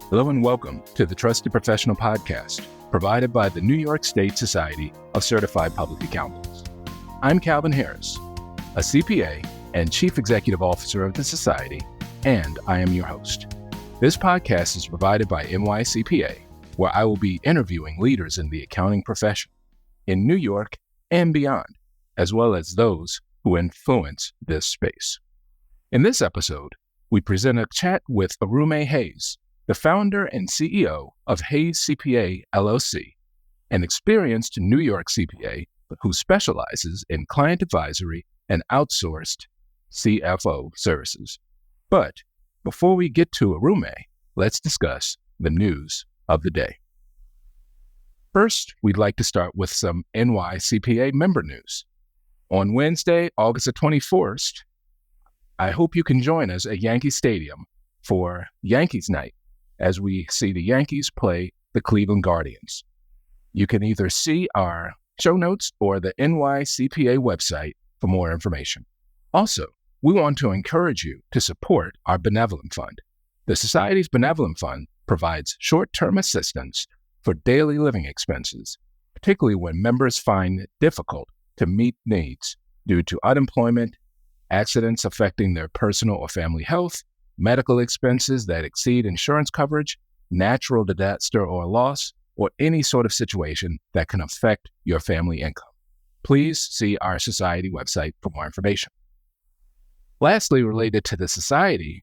Hello and welcome to the Trusted Professional Podcast, provided by the New York State Society of Certified Public Accountants. I'm Calvin Harris, a CPA and Chief Executive Officer of the Society, and I am your host. This podcast is provided by NYCPA, where I will be interviewing leaders in the accounting profession in New York and beyond, as well as those who influence this space. In this episode, we present a chat with Orumé Hays, the founder and CEO of Hays CPA LLC, an experienced New York CPA who specializes in client advisory and outsourced CFO services. But before we get to Orumé, let's discuss the news of the day. First, we'd like to start with some NYCPA member news. On Wednesday, August the 21st, I hope you can join us at Yankee Stadium for Yankees Night, as we see the Yankees play the Cleveland Guardians. You can either see our show notes or the NYCPA website for more information. Also, we want to encourage you to support our Benevolent Fund. The Society's Benevolent Fund provides short-term assistance for daily living expenses, particularly when members find it difficult to meet needs due to unemployment, accidents affecting their personal or family health, medical expenses that exceed insurance coverage, natural disaster or loss, or any sort of situation that can affect your family income. Please see our Society website for more information. Lastly, related to the Society,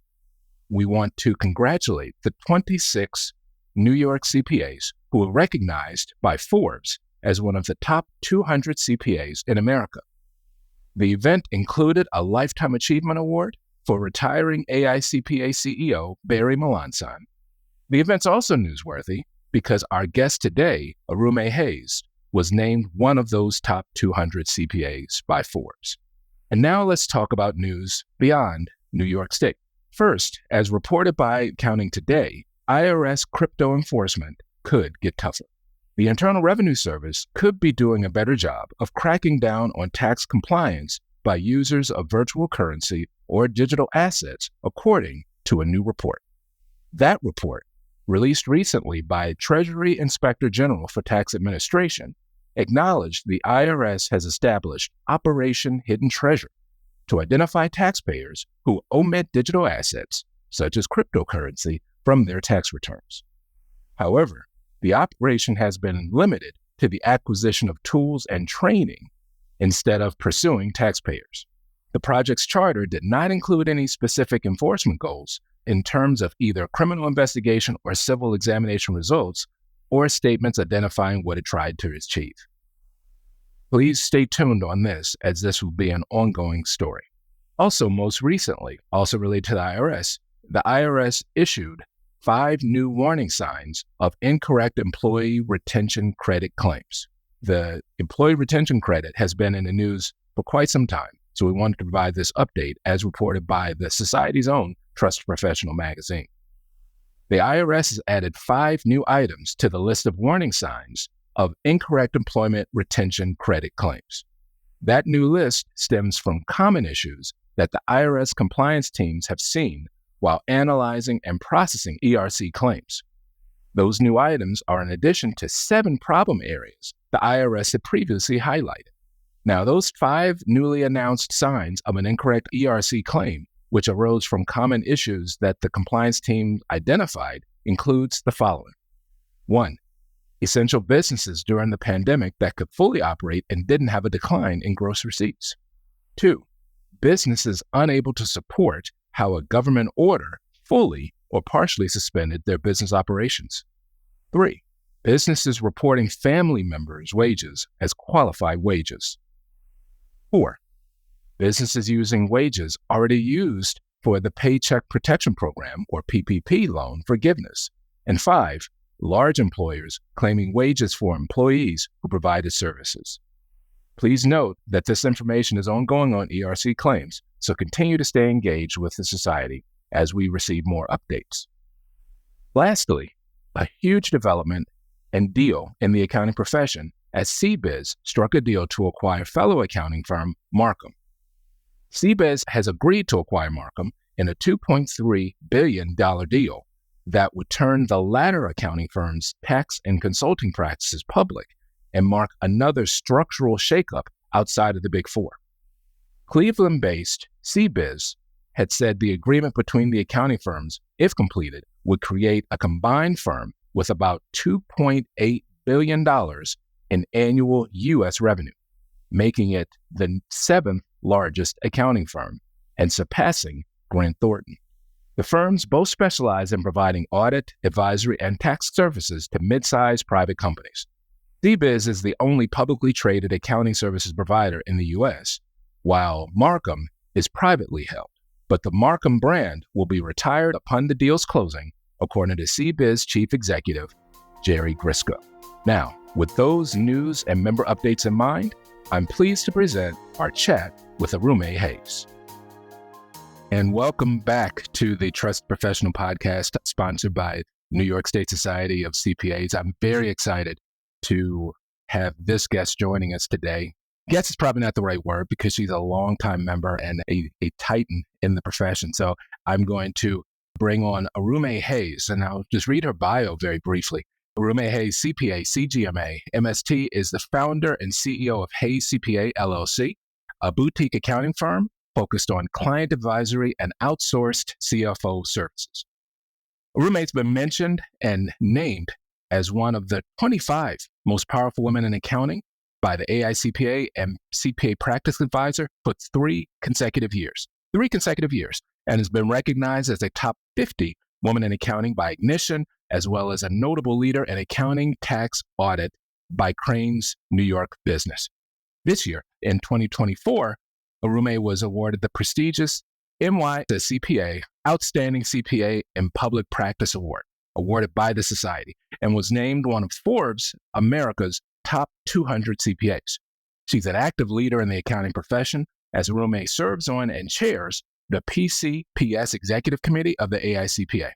we want to congratulate the 26 New York CPAs who were recognized by Forbes as one of the top 200 CPAs in America. The event included a Lifetime Achievement Award for retiring AICPA CEO Barry Melanson. The event's also newsworthy because our guest today, Orumé Hays, was named one of those top 200 CPAs by Forbes. And now let's talk about news beyond New York State. First, as reported by Accounting Today, IRS crypto enforcement could get tougher. The Internal Revenue Service could be doing a better job of cracking down on tax compliance by users of virtual currency or digital assets, according to a new report. That report, released recently by Treasury Inspector General for Tax Administration, acknowledged the IRS has established Operation Hidden Treasure to identify taxpayers who omit digital assets, such as cryptocurrency, from their tax returns. However, the operation has been limited to the acquisition of tools and training instead of pursuing taxpayers. The project's charter did not include any specific enforcement goals in terms of either criminal investigation or civil examination results, or statements identifying what it tried to achieve. Please stay tuned on this, as this will be an ongoing story. Also, most recently, also related to the IRS issued 5 new warning signs of incorrect employee retention credit claims. The employee retention credit has been in the news for quite some time, so we wanted to provide this update as reported by the Society's own Trusted Professional magazine. The IRS has added 5 new items to the list of warning signs of incorrect employment retention credit claims. That new list stems from common issues that the IRS compliance teams have seen while analyzing and processing ERC claims. Those new items are in addition to 7 problem areas the IRS had previously highlighted. Now, those 5 newly announced signs of an incorrect ERC claim, which arose from common issues that the compliance team identified, includes the following. 1. Essential businesses during the pandemic that could fully operate and didn't have a decline in gross receipts. 2. Businesses unable to support how a government order fully or partially suspended their business operations. 3. Businesses reporting family members' wages as qualified wages. 4. Businesses using wages already used for the Paycheck Protection Program or PPP loan forgiveness. And 5. Large employers claiming wages for employees who provided services. Please note that this information is ongoing on ERC claims, so continue to stay engaged with the Society as we receive more updates. Lastly, a huge development and deal in the accounting profession as CBIZ struck a deal to acquire fellow accounting firm Marcum. CBIZ has agreed to acquire Marcum in a $2.3 billion deal that would turn the latter accounting firms' tax and consulting practices public and mark another structural shakeup outside of the Big Four. Cleveland-based CBiz had said the agreement between the accounting firms, if completed, would create a combined firm with about $2.8 billion in annual U.S. revenue, making it the seventh largest accounting firm and surpassing Grant Thornton. The firms both specialize in providing audit, advisory, and tax services to mid-sized private companies. CBiz is the only publicly traded accounting services provider in the U.S., while Marcum is privately held. But the Marcum brand will be retired upon the deal's closing, according to CBiz Chief Executive Jerry Grisko. Now, with those news and member updates in mind, I'm pleased to present our chat with Orumé Hays. And welcome back to the Trusted Professional Podcast, sponsored by New York State Society of CPAs. I'm very excited to have this guest joining us today. Guest is probably not the right word because she's a longtime member and a titan in the profession. So I'm going to bring on Orumé Hays, and I'll just read her bio very briefly. Orumé Hays, CPA, CGMA, MST, is the founder and CEO of Hays CPA LLC, a boutique accounting firm focused on client advisory and outsourced CFO services. Orumé's been mentioned and named as one of the 25 most powerful women in accounting by the AICPA and CPA Practice Advisor for three consecutive years, and has been recognized as a top 50 woman in accounting by Ignition, as well as a notable leader in accounting tax audit by Crain's New York Business. This year, in 2024, Orumé was awarded the prestigious NYSSCPA Outstanding CPA in Public Practice Award, awarded by the Society, and was named one of Forbes America's top 200 CPAs. She's an active leader in the accounting profession, as Orumé serves on and chairs the PCPS Executive Committee of the AICPA.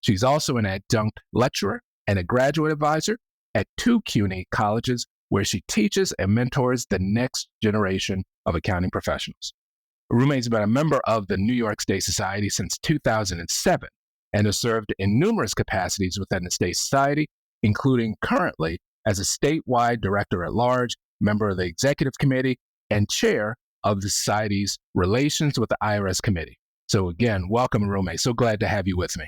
She's also an adjunct lecturer and a graduate advisor at two CUNY colleges, where she teaches and mentors the next generation of accounting professionals. Orumé's been a member of the New York State Society since 2007 and has served in numerous capacities within the State Society, including currently as a statewide director at large, member of the executive committee, and chair of the Society's Relations with the IRS Committee. So again, welcome, Orumé. So glad to have you with me.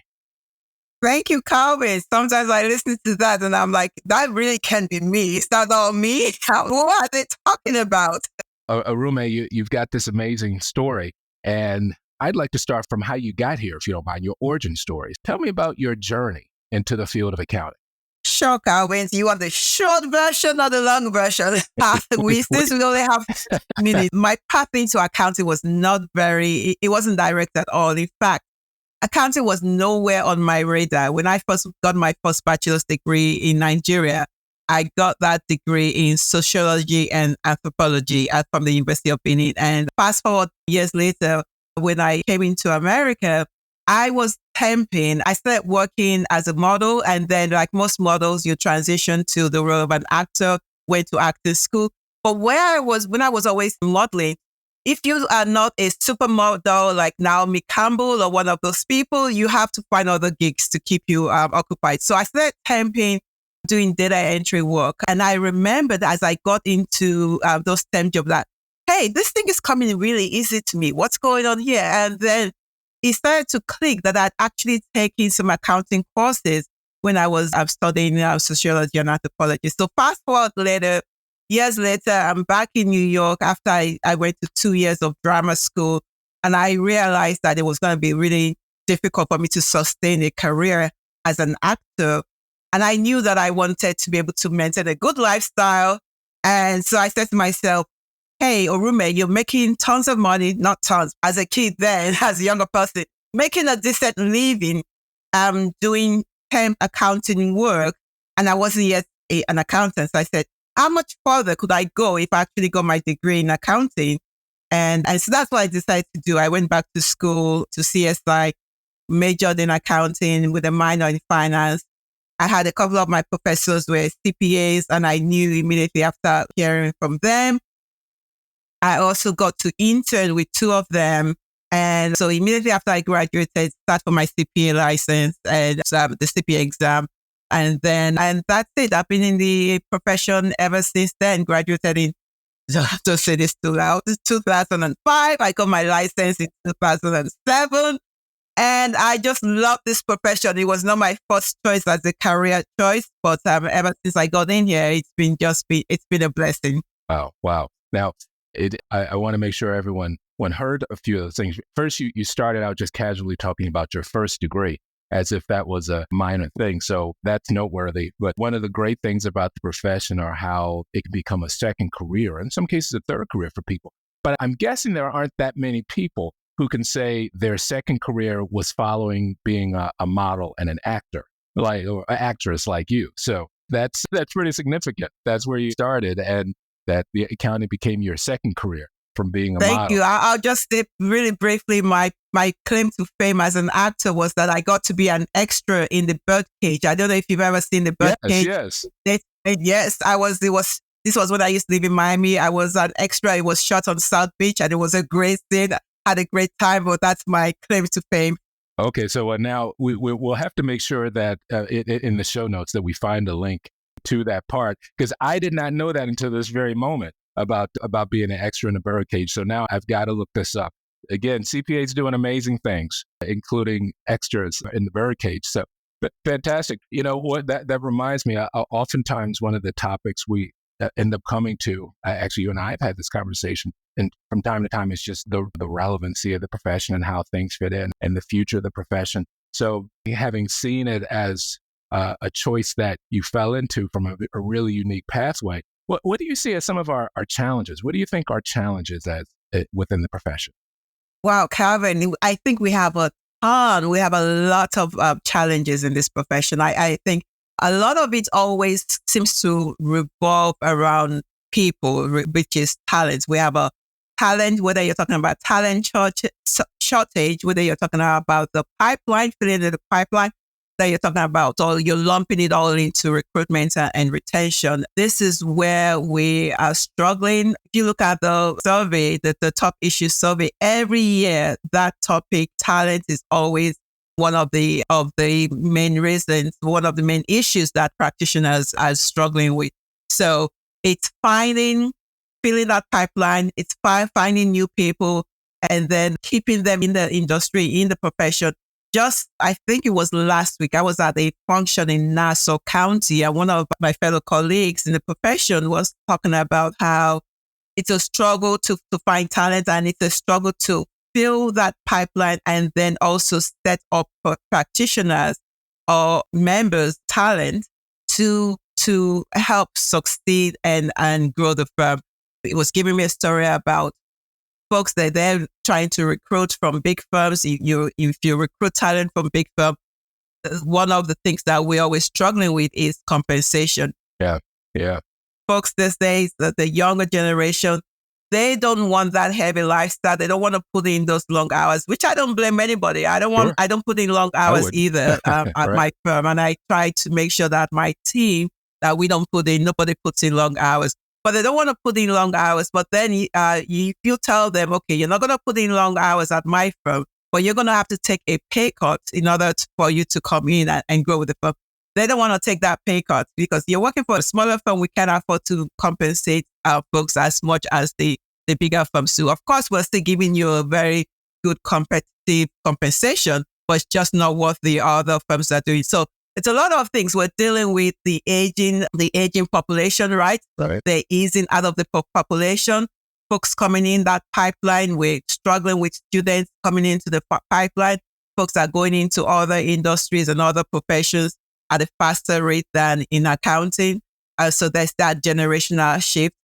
Thank you, Calvin. Sometimes I listen to that and I'm like, that really can't be me. It's not all me. What are they talking about? Orumé, you've got this amazing story, and I'd like to start from how you got here, if you don't mind, your origin stories. Tell me about your journey into the field of accounting. Sure, Calvin. You want the short version or the long version? Since we only have minutes. My path into accounting was it wasn't direct at all. In fact, accounting was nowhere on my radar. When I first got my first bachelor's degree in Nigeria, I got that degree in sociology and anthropology from the University of Benin. And fast forward years later, when I came into America, I was temping. I started working as a model, and then, like most models, you transition to the role of an actor, went to acting school. But when I was always modeling, if you are not a supermodel like Naomi Campbell or one of those people, you have to find other gigs to keep you occupied. So I started temping, doing data entry work. And I remembered as I got into those temp jobs that, hey, this thing is coming really easy to me. What's going on here? And then it started to click that I'd actually taken some accounting courses when I was studying sociology and anthropology. So fast forward years later, I'm back in New York after I went to 2 years of drama school, and I realized that it was going to be really difficult for me to sustain a career as an actor. And I knew that I wanted to be able to maintain a good lifestyle. And so I said to myself, hey, Orumé, you're making tons of money, not tons, as a kid then, as a younger person, making a decent living, doing temp accounting work. And I wasn't yet an accountant. So I said, how much further could I go if I actually got my degree in accounting? And so that's what I decided to do. I went back to school to CSI, majored in accounting with a minor in finance. I had a couple of my professors were CPAs, and I knew immediately after hearing from them. I also got to intern with two of them, And so immediately after I graduated, start for my CPA license and the CPA exam. And that's it. I've been in the profession ever since then, graduated in, I have to say this too loud, 2005. I got my license in 2007. And I just love this profession. It was not my first choice as a career choice, but ever since I got in here, it's been a blessing. Wow. Now, I want to make sure everyone heard a few of those things. First, you started out just casually talking about your first degree as if that was a minor thing. So that's noteworthy. But one of the great things about the profession are how it can become a second career, in some cases a third career for people. But I'm guessing there aren't that many people who can say their second career was following being a model and an actor, or an actress like you. So that's pretty significant. That's where you started, and that the accounting became your second career from being a model. Thank you. I'll just say really briefly, my claim to fame as an actor was that I got to be an extra in the Birdcage. I don't know if you've ever seen the Birdcage. Yes. Yes, this was when I used to live in Miami. I was an extra. It was shot on South Beach, and it was a great scene. I had a great time, but that's my claim to fame. Okay, so now we'll have to make sure that in the show notes that we find a link to that part, because I did not know that until this very moment about being an extra in a Birdcage. So now I've got to look this up. Again, CPAs doing amazing things, including extras in the Birdcage. So fantastic. You know what? That reminds me. Oftentimes, one of the topics we end up coming to, actually, you and I have had this conversation, and from time to time, it's just the relevancy of the profession and how things fit in and the future of the profession. So having seen it as a choice that you fell into from a really unique pathway, what do you see as some of our challenges? What do you think are challenges within the profession? Wow, Calvin, I think we have a lot of challenges in this profession. I think a lot of it always seems to revolve around people, which is talent. We have a talent, whether you're talking about talent shortage, whether you're talking about the pipeline, filling in the pipeline, that you're talking about, or you're lumping it all into recruitment and retention. This is where we are struggling. If you look at the survey, the top issue survey, every year, that topic, talent, is always one of the main reasons, one of the main issues that practitioners are struggling with. So it's filling that pipeline, it's finding new people, and then keeping them in the industry, in the profession. I think it was last week, I was at a function in Nassau County, and one of my fellow colleagues in the profession was talking about how it's a struggle to find talent, and it's a struggle to fill that pipeline, and then also set up practitioners or members' talent to help succeed and grow the firm. It was giving me a story about folks that they're trying to recruit from big firms. If you recruit talent from big firms, one of the things that we're always struggling with is compensation. Yeah. Folks these days, the younger generation, they don't want that heavy lifestyle. They don't want to put in those long hours, which I don't blame anybody. I don't put in long hours either at my firm. And I try to make sure that my team, that we don't nobody puts in long hours. But they don't want to put in long hours. But then you tell them, okay, you're not going to put in long hours at my firm, but you're going to have to take a pay cut in order for you to come in and grow with the firm. They don't want to take that pay cut because you're working for a smaller firm. We can't afford to compensate our folks as much as the bigger firms do. Of course, we're still giving you a very good competitive compensation, but it's just not what the other firms are doing. So it's a lot of things. We're dealing with the aging population, right? The easing out of the population, folks coming in that pipeline. We're struggling with students coming into the pipeline. Folks are going into other industries and other professions at a faster rate than in accounting. So there's that generational shift.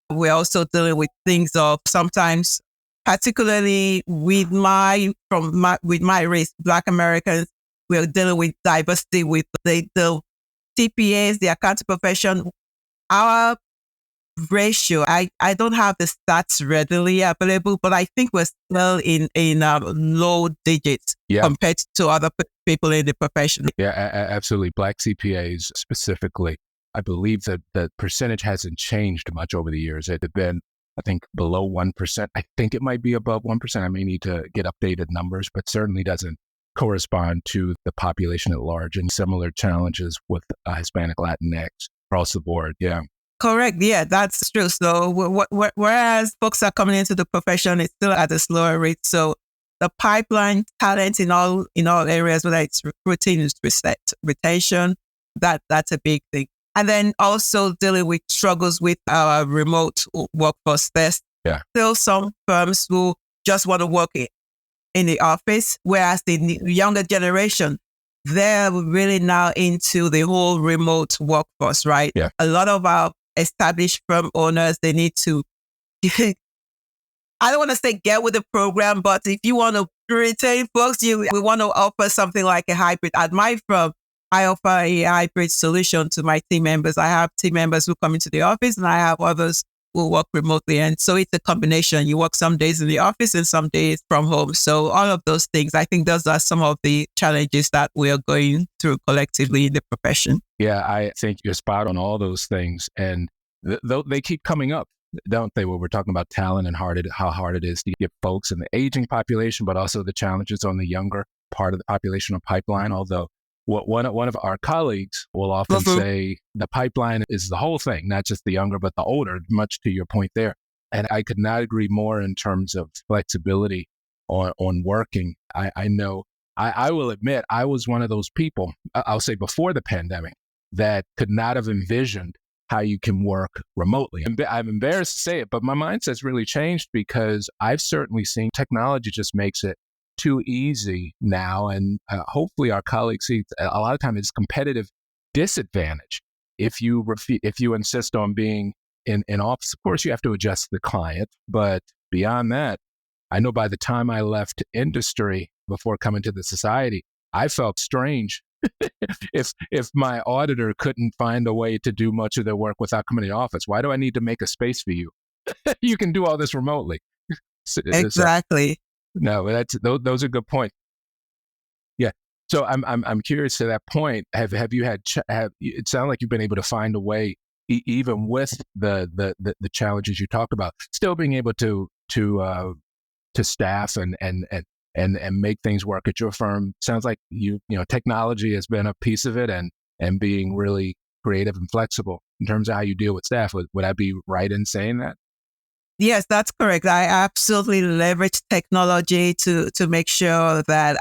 We're also dealing with things of sometimes, particularly with my race, Black Americans, we're dealing with diversity with the CPAs, the accounting profession. Our ratio, I don't have the stats readily available, but I think we're still in low digits compared to other people in the profession. Yeah, absolutely. Black CPAs specifically, I believe that the percentage hasn't changed much over the years. It had been I think below 1%. I think it might be above 1%. I may need to get updated numbers, but certainly doesn't correspond to the population at large, and similar challenges with Hispanic Latinx across the board. Yeah. Correct. Yeah, that's true. So whereas folks are coming into the profession, it's still at a slower rate. So the pipeline talent in all areas, whether it's recruiting, retention, that's a big thing. And then also dealing with struggles with our remote workforce. There's still some firms who just want to work in the office, whereas the younger generation, they're really now into the whole remote workforce, right? Yeah. A lot of our established firm owners, they need to, I don't want to say get with the program, but if you want to retain folks, we want to offer something like a hybrid. At my firm, I offer a hybrid solution to my team members. I have team members who come into the office, and I have others who work remotely. And so it's a combination. You work some days in the office and some days from home. So all of those things, I think those are some of the challenges that we are going through collectively in the profession. Yeah, I think you're spot on all those things. And they keep coming up, don't they? When we're talking about talent and how hard it is to get folks in the aging population, but also the challenges on the younger part of the populational pipeline. Although one of our colleagues will often say the pipeline is the whole thing, not just the younger, but the older, much to your point there. And I could not agree more in terms of flexibility on working. I know, I will admit, I was one of those people, I'll say before the pandemic, that could not have envisioned how you can work remotely. I'm embarrassed to say it, but my mindset's really changed because I've certainly seen technology just makes it too easy now. And hopefully our colleagues see a lot of times it's competitive disadvantage. If you insist on being in office, of course you have to adjust the client. But beyond that, I know by the time I left industry before coming to the society, I felt strange if my auditor couldn't find a way to do much of their work without coming to the office. Why do I need to make a space for you? You can do all this remotely. Exactly. No, those are good points. Yeah. So I'm curious to that point. Have you had? It sounds like you've been able to find a way, even with the challenges you talked about, still being able to staff and make things work at your firm. Sounds like you know technology has been a piece of it, and being really creative and flexible in terms of how you deal with staff. Would I be right in saying that? Yes, that's correct. I absolutely leverage technology to make sure that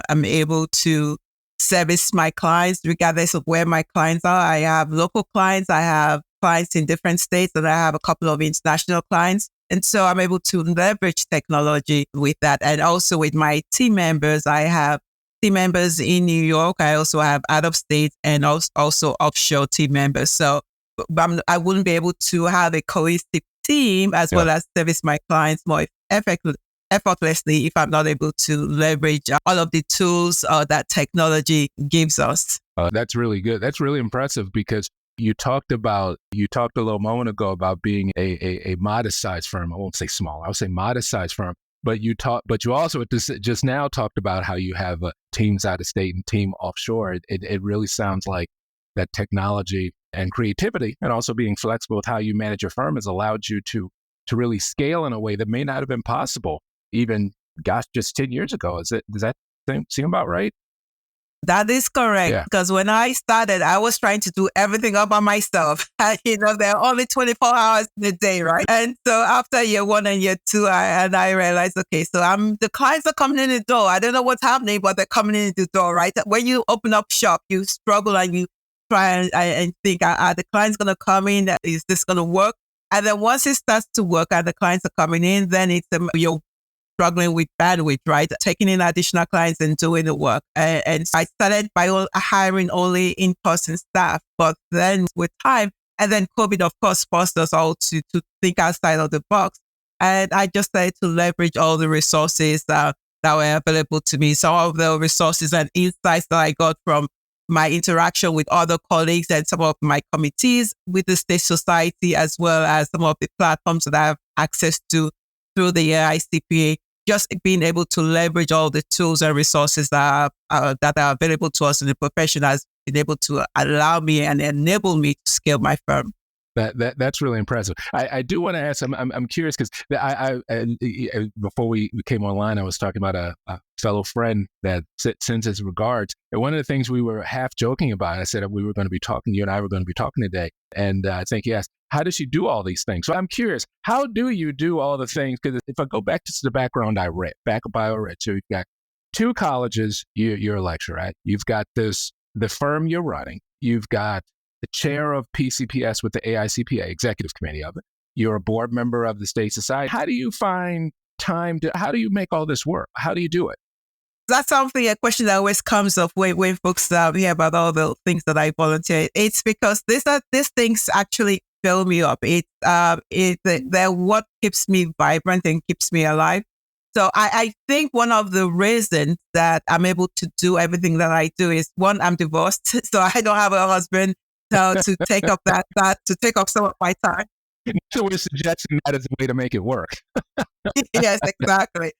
I'm able to service my clients regardless of where my clients are. I have local clients, I have clients in different states, and I have a couple of international clients. And so I'm able to leverage technology with that. And also with my team members, I have team members in New York. I also have out of state and also offshore team members. So I wouldn't be able to have a cohesive team as well as service my clients more effortlessly if I'm not able to leverage all of the tools that technology gives us. That's really good. That's really impressive because you talked a little moment ago about being a modest sized firm. I won't say small. I'll say modest sized firm. But you also just now talked about how you have teams out of state and team offshore. It really sounds like that technology and creativity and also being flexible with how you manage your firm has allowed you to really scale in a way that may not have been possible even, just 10 years ago. Does that seem about right? That is correct. Because when I started, I was trying to do everything all by myself. There are only 24 hours in a day, right? And so after year 1 and year 2, I realized, okay, so the clients are coming in the door. I don't know what's happening, but they're coming in the door, right? When you open up shop, you struggle and you try and think, are the clients going to come in? Is this going to work? And then once it starts to work and the clients are coming in, then you're struggling with bandwidth, right? Taking in additional clients and doing the work. And so I started by hiring only in-person staff, but then with time, and then COVID, of course, forced us all to think outside of the box. And I just started to leverage all the resources that were available to me. Some of the resources and insights that I got from my interaction with other colleagues and some of my committees with the State Society, as well as some of the platforms that I have access to through the AICPA, just being able to leverage all the tools and resources that are available to us in the profession has been able to allow me and enable me to scale my firm. That's really impressive. I do want to ask. I'm curious because before we came online, I was talking about a fellow friend that sends his regards. And one of the things we were half joking about, I said we were going to be talking. You and I were going to be talking today. And I think he asked, "How does she do all these things?" So I'm curious. How do you do all the things? Because if I go back to the background I read, so you've got 2 colleges. You're a lecturer, right? You've got the firm you're running. You've got the chair of PCPS with the AICPA, executive committee of it. You're a board member of the state society. How do you find time how do you make all this work? How do you do it? That's a question that always comes up when folks hear about all the things that I volunteer. It's because these things actually fill me up. They're what keeps me vibrant and keeps me alive. So I think one of the reasons that I'm able to do everything that I do is, one, I'm divorced, so I don't have a husband to take up to take up some of my time. So we're suggesting that as a way to make it work. Yes, exactly.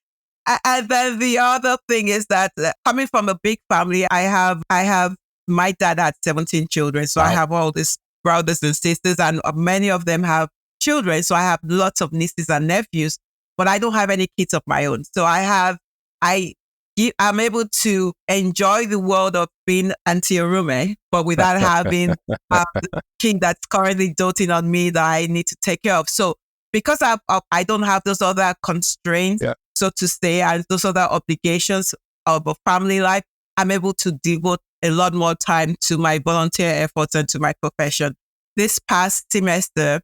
And then the other thing is that coming from a big family, I have my dad had 17 children, so wow. I have all these brothers and sisters, and many of them have children. So I have lots of nieces and nephews, but I don't have any kids of my own. So I'm able to enjoy the world of being Auntie Orumé, but without having the kid that's currently doting on me that I need to take care of. So because I don't have those other constraints, so to say, and those other obligations of a family life, I'm able to devote a lot more time to my volunteer efforts and to my profession. This past semester,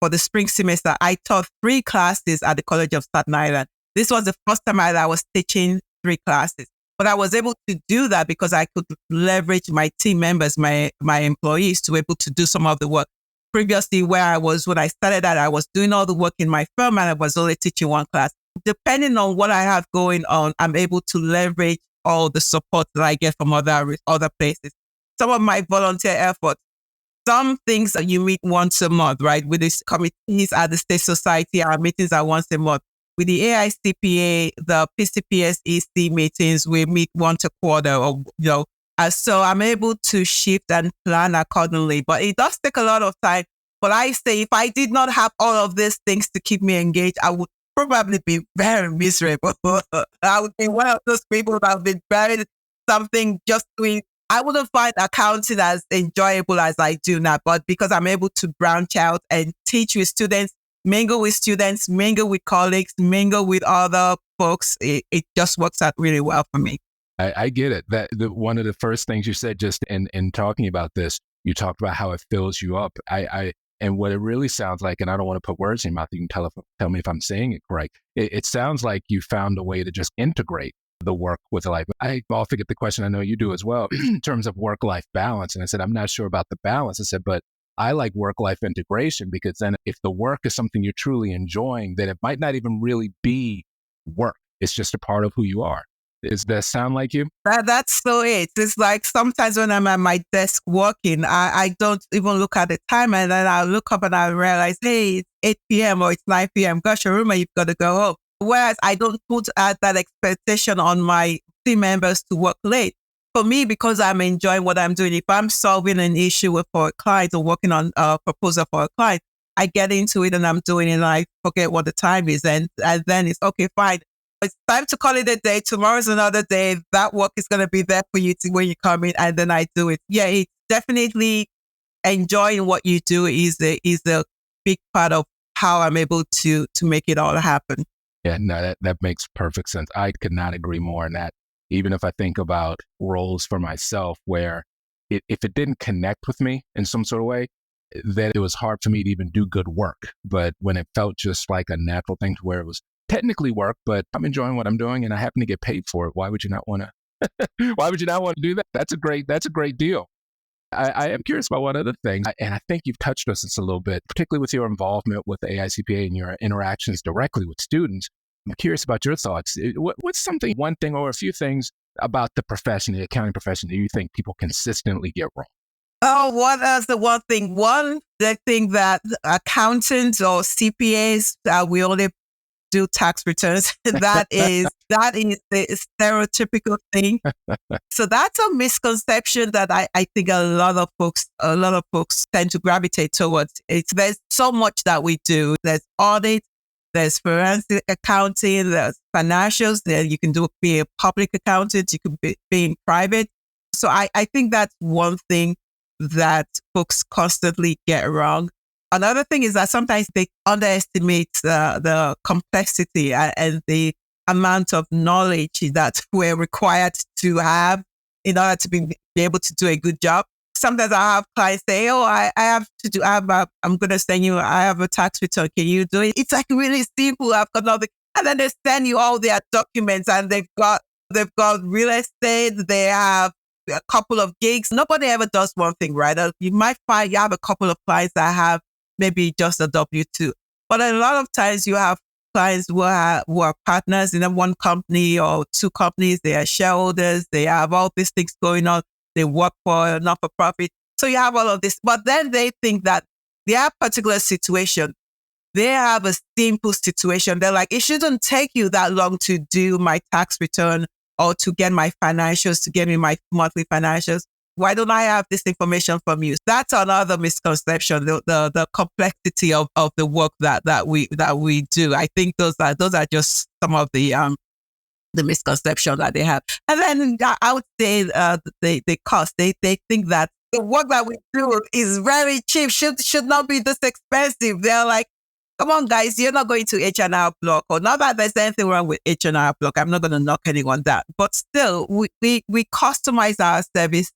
for the spring semester, I taught 3 classes at the College of Staten Island. This was the first time I was teaching 3 classes, but I was able to do that because I could leverage my team members, my employees, to be able to do some of the work. Previously, when I started that, I was doing all the work in my firm and I was only teaching 1 class. Depending on what I have going on, I'm able to leverage all the support that I get from other places. Some of my volunteer efforts, some things that you meet once a month, right? With these committees at the State Society, our meetings are once a month. With the AICPA, the PCPS EC meetings, we meet once a quarter, so I'm able to shift and plan accordingly. But it does take a lot of time. But I say, if I did not have all of these things to keep me engaged, I would probably be very miserable. I would be one of those people that have been buried something just doing. I wouldn't find accounting as enjoyable as I do now, but because I'm able to branch out and teach with students, mingle with colleagues, mingle with other folks, it just works out really well for me. I get it. One of the first things you said just in talking about this, you talked about how it fills you up. And what it really sounds like, and I don't want to put words in your mouth, you can tell me if I'm saying it correct. It sounds like you found a way to just integrate the work with life. I often get the question, I know you do as well, in terms of work-life balance. And I said, I'm not sure about the balance. I said, but I like work-life integration, because then if the work is something you're truly enjoying, then it might not even really be work. It's just a part of who you are. Does that sound like you? That's so it. It's like sometimes when I'm at my desk working, I don't even look at the time, and then I look up and I realize, hey, it's 8 p.m. or it's 9 p.m. Gosh, Orumé, you've got to go home. Whereas I don't put that expectation on my team members to work late. For me, because I'm enjoying what I'm doing, if I'm solving an issue for a client or working on a proposal for a client, I get into it and I'm doing it and I forget what the time is. And then it's okay, fine. It's time to call it a day. Tomorrow's another day. That work is going to be there for you when you come in, and then I do it. Yeah, it's definitely enjoying what you do is a big part of how I'm able to make it all happen. Yeah, no, that makes perfect sense. I could not agree more on that. Even if I think about roles for myself where if it didn't connect with me in some sort of way, then it was hard for me to even do good work. But when it felt just like a natural thing to where it was technically work, but I'm enjoying what I'm doing and I happen to get paid for it, why would you not want to? Why would you not want to do that? That's a great deal. I am curious about one other thing, and I think you've touched on this a little bit, particularly with your involvement with the AICPA and your interactions directly with students. I'm curious about your thoughts. What's one thing or a few things about the profession, the accounting profession, that you think people consistently get wrong? Oh, what is the one thing? The thing that accountants or CPAs, we only do tax returns. That is the stereotypical thing. So that's a misconception that I think a lot of folks tend to gravitate towards. There's so much that we do. There's audit, there's forensic accounting, there's financials. Then you can be a public accountant, you could be in private. So I think that's one thing that folks constantly get wrong. Another thing is that sometimes they underestimate the complexity and the amount of knowledge that we're required to have in order to be able to do a good job. Sometimes I have clients say, "Oh, I'm going to send you, I have a tax return. Can you do it?" It's like really simple. I've got nothing. And then they send you all their documents and they've got real estate. They have a couple of gigs. Nobody ever does one thing, right? You might find you have a couple of clients that have maybe just a W-2. But a lot of times you have clients who are partners in one company or two companies. They are shareholders. They have all these things going on. They work for a not-for-profit. So you have all of this. But then they think that their particular situation, they have a simple situation. They're like, it shouldn't take you that long to do my tax return or to get my financials, to get me my monthly financials. Why don't I have this information from you? That's another misconception, the complexity of the work that we do. I think those are just some of the misconceptions that they have. And then I would say the cost. They think that the work that we do is very cheap, should not be this expensive. They're like, come on, guys, you're not going to H&R Block, or not that there's anything wrong with H&R Block. I'm not going to knock anyone down, but still, we customize our service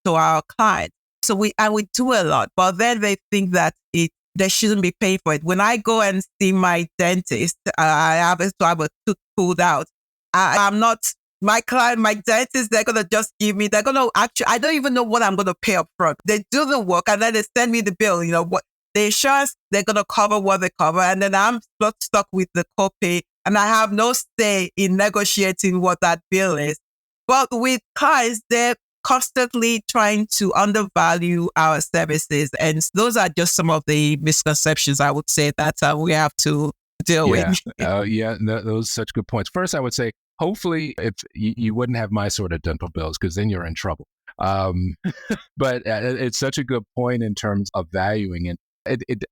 to our clients. So we do a lot, but then they think that they shouldn't be paying for it. When I go and see my dentist, I have a tooth pulled out. I'm not my client, my dentist. They're gonna just give me. They're gonna actually. I don't even know what I'm gonna pay up front. They do the work and then they send me the bill. You know what? The insurance, they're gonna cover what they cover, and then I'm stuck with the copay, and I have no say in negotiating what that bill is. But with clients, they're constantly trying to undervalue our services. And those are just some of the misconceptions, I would say, that we have to deal with. Those are such good points. First, I would say, hopefully, if you wouldn't have my sort of dental bills, because then you're in trouble. But it's such a good point in terms of valuing it.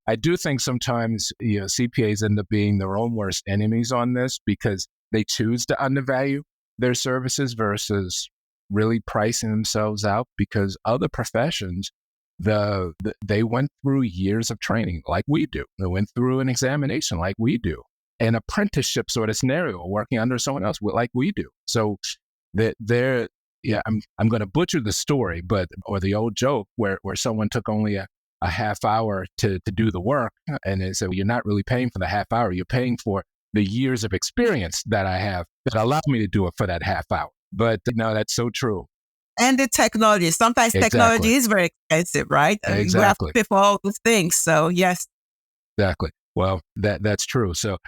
I do think sometimes CPAs end up being their own worst enemies on this because they choose to undervalue their services versus really pricing themselves out, because other professions, they went through years of training like we do. They went through an examination like we do, an apprenticeship sort of scenario, working under someone else like we do. So I'm going to butcher the story, or the old joke where someone took only a half hour to do the work, and they said, well, you're not really paying for the half hour. You're paying for the years of experience that I have that allow me to do it for that half hour. But no, that's so true. And the technology. Sometimes technology is very expensive, right? Exactly. We have to pay for all those things. So yes. Exactly. Well, that's true. So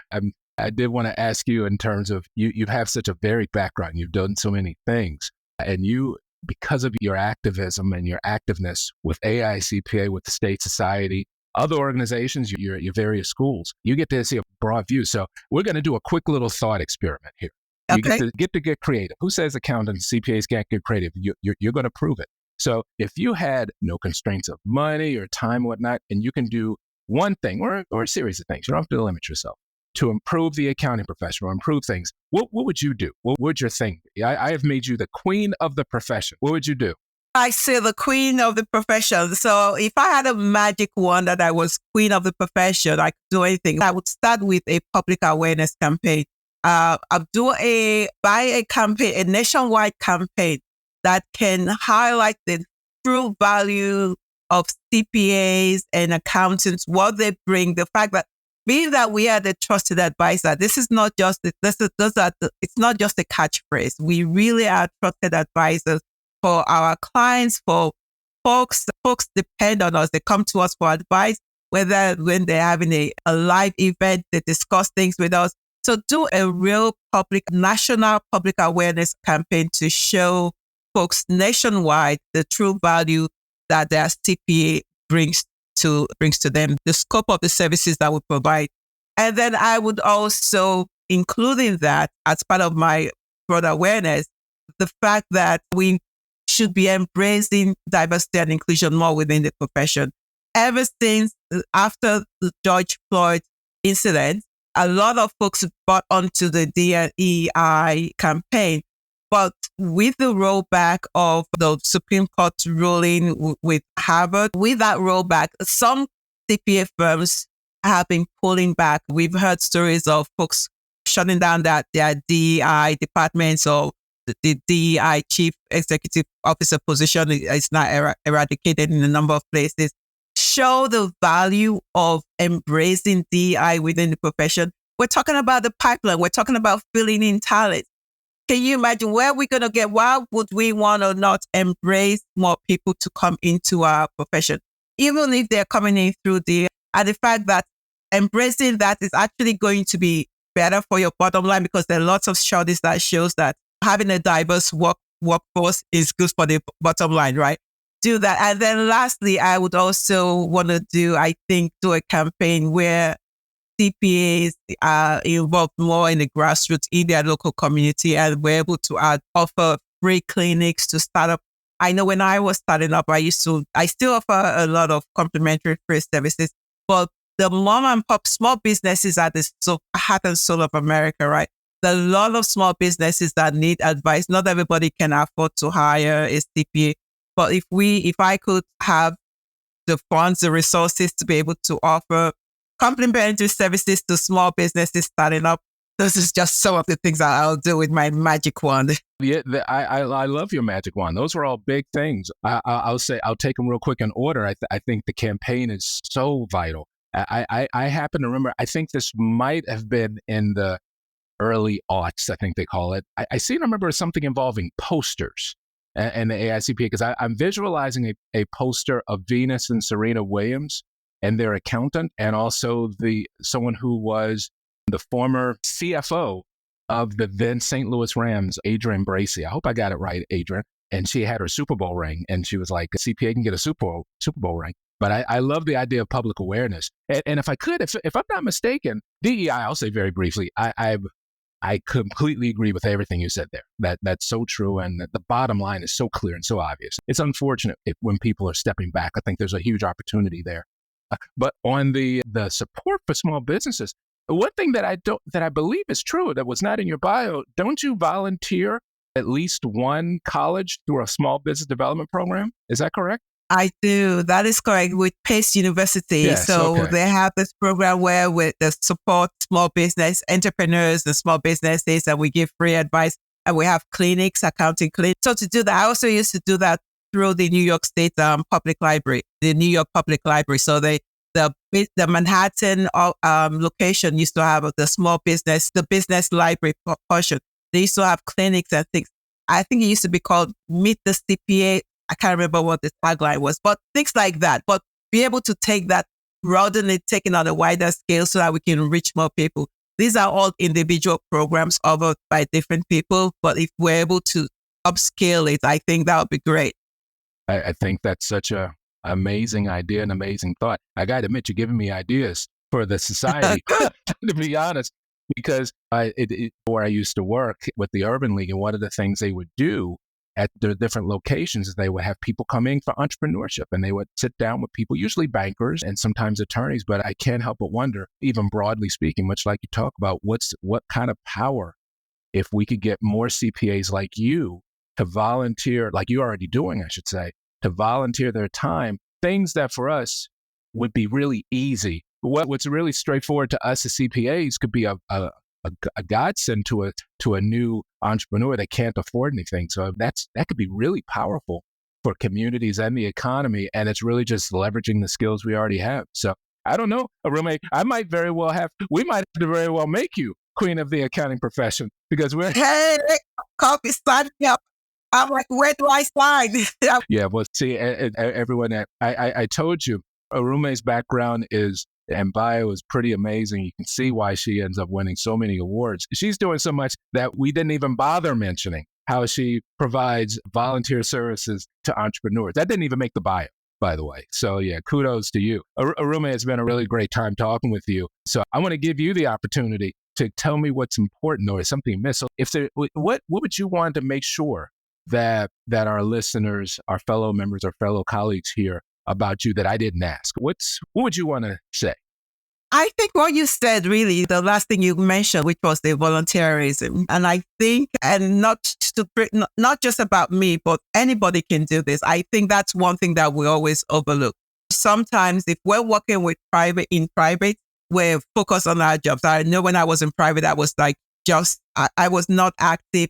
I did want to ask you, in terms of you have such a varied background. You've done so many things, and because of your activism and your activeness with AICPA, with the State Society, other organizations, your various schools, you get to see a broad view. So we're going to do a quick little thought experiment here. You get to get creative. Who says accountants, CPAs can't get creative? You're going to prove it. So if you had no constraints of money or time, whatnot, and you can do one thing or a series of things, you don't have to limit yourself, to improve the accounting profession or improve things, what would you do? What would your thing be? I have made you the queen of the profession. What would you do? I say the queen of the profession. So if I had a magic wand that I was queen of the profession, I could do anything. I would start with a public awareness campaign. I'll do a nationwide campaign that can highlight the true value of CPAs and accountants, what they bring, the fact that being that we are the trusted advisor, this is not just it's not just a catchphrase. We really are trusted advisors for our clients, for folks. Folks depend on us. They come to us for advice, whether when they're having a live event, they discuss things with us. So do a real national public awareness campaign to show folks nationwide the true value that their CPA brings to them, the scope of the services that we provide. And then I would also include in that, as part of my broader awareness, the fact that we should be embracing diversity and inclusion more within the profession. Ever since after the George Floyd incident, a lot of folks bought onto the DEI campaign. But with the rollback of the Supreme Court ruling with Harvard, with that rollback, some CPA firms have been pulling back. We've heard stories of folks shutting down their DEI departments, or the DEI chief executive officer position is now eradicated in a number of places. Show the value of embracing DEI within the profession. We're talking about the pipeline. We're talking about filling in talent. Can you imagine where we're going to get? Why would we want to not embrace more people to come into our profession, even if they're coming in through and the fact that embracing that is actually going to be better for your bottom line, because there are lots of studies that shows that having a diverse workforce is good for the bottom line, right? Do that. And then lastly, I would also want to do a campaign where CPAs are involved more in the grassroots in their local community, and we're able to offer free clinics to start up. I know when I was starting up, I still offer a lot of complimentary free services, but the mom and pop small businesses are the heart and soul of America, right? There are a lot of small businesses that need advice. Not everybody can afford to hire a CPA, but if I could have the funds, the resources to be able to offer complimentary services to small businesses starting up, this is just some of the things that I'll do with my magic wand. Yeah, I love your magic wand. Those are all big things. I'll take them real quick in order. I think the campaign is so vital. I happen to remember, I think this might have been in the early aughts, I think they call it. I seem to remember something involving posters and the AICPA, because I'm visualizing a poster of Venus and Serena Williams and their accountant, and also someone who was the former CFO of the then St. Louis Rams, Adrian Bracey. I hope I got it right, Adrian. And she had her Super Bowl ring, and she was like, a CPA can get a Super Bowl ring. But I love the idea of public awareness. And if I could, if I'm not mistaken, DEI, I'll say very briefly, I completely agree with everything you said there. That's so true, and the bottom line is so clear and so obvious. It's unfortunate when people are stepping back. I think there's a huge opportunity there. But on the support for small businesses, one thing that I believe is true that was not in your bio, don't you volunteer at least one college through a small business development program? Is that correct? I do. That is correct, with Pace University. Yes, so okay. They have this program where we support small business entrepreneurs and small businesses, and we give free advice, and we have clinics, accounting clinics. So to do that, I also used to do that through the New York State Public Library, the New York Public Library. So the Manhattan location used to have the business library portion. They used to have clinics and things. I think it used to be called Meet the CPA. I can't remember what the tagline was, but things like that. But be able to take that, broaden it, take it on a wider scale so that we can reach more people. These are all individual programs offered by different people, but if we're able to upscale it, I think that would be great. I think that's such a amazing idea and amazing thought. I got to admit, you're giving me ideas for the society, to be honest, because where I used to work with the Urban League, and one of the things they would do at the different locations is they would have people come in for entrepreneurship, and they would sit down with people, usually bankers and sometimes attorneys. But I can't help but wonder, even broadly speaking, much like you talk about, what kind of power if we could get more CPAs like you to volunteer, like you're already doing, I should say, to volunteer their time, things that for us would be really easy. What's really straightforward to us as CPAs could be a godsend to a new entrepreneur that can't afford anything. So that could be really powerful for communities and the economy. And it's really just leveraging the skills we already have. So I don't know, Orumé, we might have to very well make you queen of the accounting profession, because Hey, coffee, sign me up. I'm like, where do I sign? Yeah, well, see, everyone, I told you, Orumé's background and bio is pretty amazing. You can see why she ends up winning so many awards. She's doing so much that we didn't even bother mentioning how she provides volunteer services to entrepreneurs. That didn't even make the bio. by the way. So yeah, kudos to you. Orumé, it's been a really great time talking with you. So I want to give you the opportunity to tell me what's important or something missing. What would you want to make sure that our listeners, our fellow members, our fellow colleagues hear about you that I didn't ask? What would you want to say? I think what you said, really, the last thing you mentioned, which was the volunteerism. And I think, and not just about me, but anybody can do this. I think that's one thing that we always overlook. Sometimes if we're working with private, we're focused on our jobs. I know when I was in private, I was like, I was not active.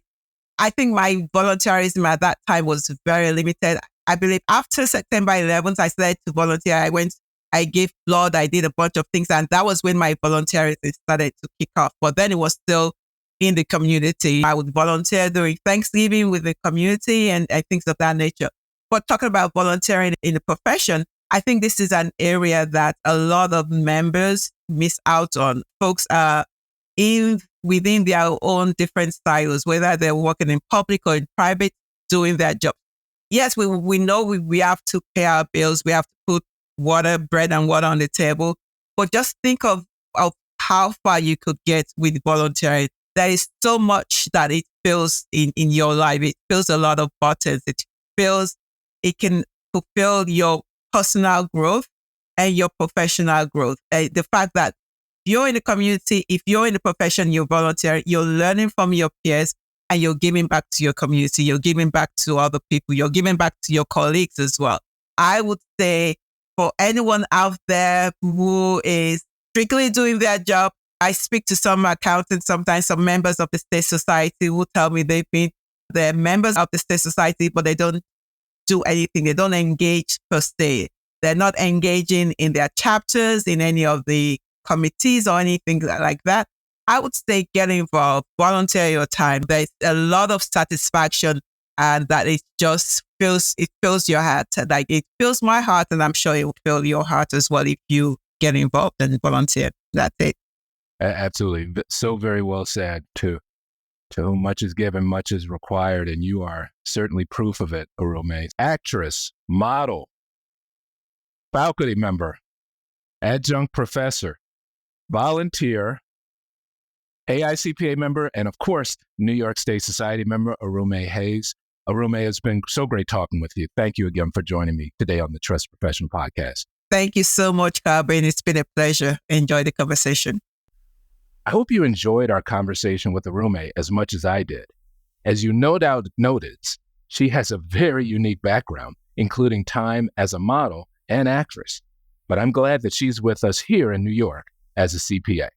I think my volunteerism at that time was very limited. I believe after September 11th, I started to volunteer. I gave blood, I did a bunch of things, and that was when my volunteerism started to kick off. But then it was still in the community. I would volunteer during Thanksgiving with the community and things of that nature. But talking about volunteering in the profession, I think this is an area that a lot of members miss out on. Folks are within their own different styles, whether they're working in public or in private, doing their job. Yes, we know we have to pay our bills. We have to put bread and water on the table. But just think of how far you could get with volunteering. There is so much that it fills in your life. It fills a lot of buttons. It can fulfill your personal growth and your professional growth. The fact that you're in the community, if you're in the profession, you're volunteering, you're learning from your peers, and you're giving back to your community. You're giving back to other people. You're giving back to your colleagues as well. I would say for anyone out there who is strictly doing their job, I speak to some accountants, sometimes some members of the State Society who tell me they're members of the State Society, but they don't do anything. They don't engage per se. They're not engaging in their chapters, in any of the committees or anything like that. I would say get involved, volunteer your time. There's a lot of satisfaction, and that it fills your heart. Like it fills my heart, and I'm sure it will fill your heart as well if you get involved and volunteer. That's it. Absolutely. So very well said. To whom much is given, much is required, and you are certainly proof of it, Orumé. Actress, model, faculty member, adjunct professor, volunteer, AICPA member, and of course, New York State Society member, Orumé Hays. Orumé, it's been so great talking with you. Thank you again for joining me today on the Trust Professional Podcast. Thank you so much, Calvin. It's been a pleasure. Enjoy the conversation. I hope you enjoyed our conversation with Orumé as much as I did. As you no doubt noticed, she has a very unique background, including time as a model and actress. But I'm glad that she's with us here in New York as a CPA.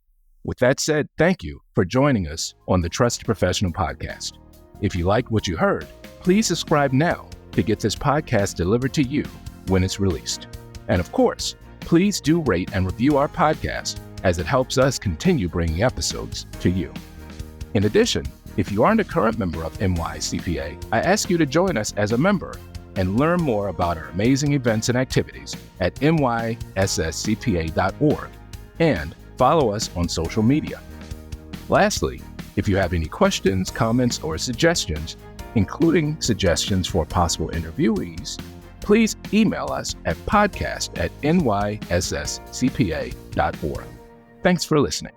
With that said, thank you for joining us on the Trusted Professional Podcast. If you liked what you heard, please subscribe now to get this podcast delivered to you when it's released. And of course, please do rate and review our podcast, as it helps us continue bringing episodes to you. In addition, if you aren't a current member of NYCPA, I ask you to join us as a member and learn more about our amazing events and activities at NYSSCPA.org and follow us on social media. Lastly, if you have any questions, comments, or suggestions, including suggestions for possible interviewees, please email us at podcast@nysscpa.org. Thanks for listening.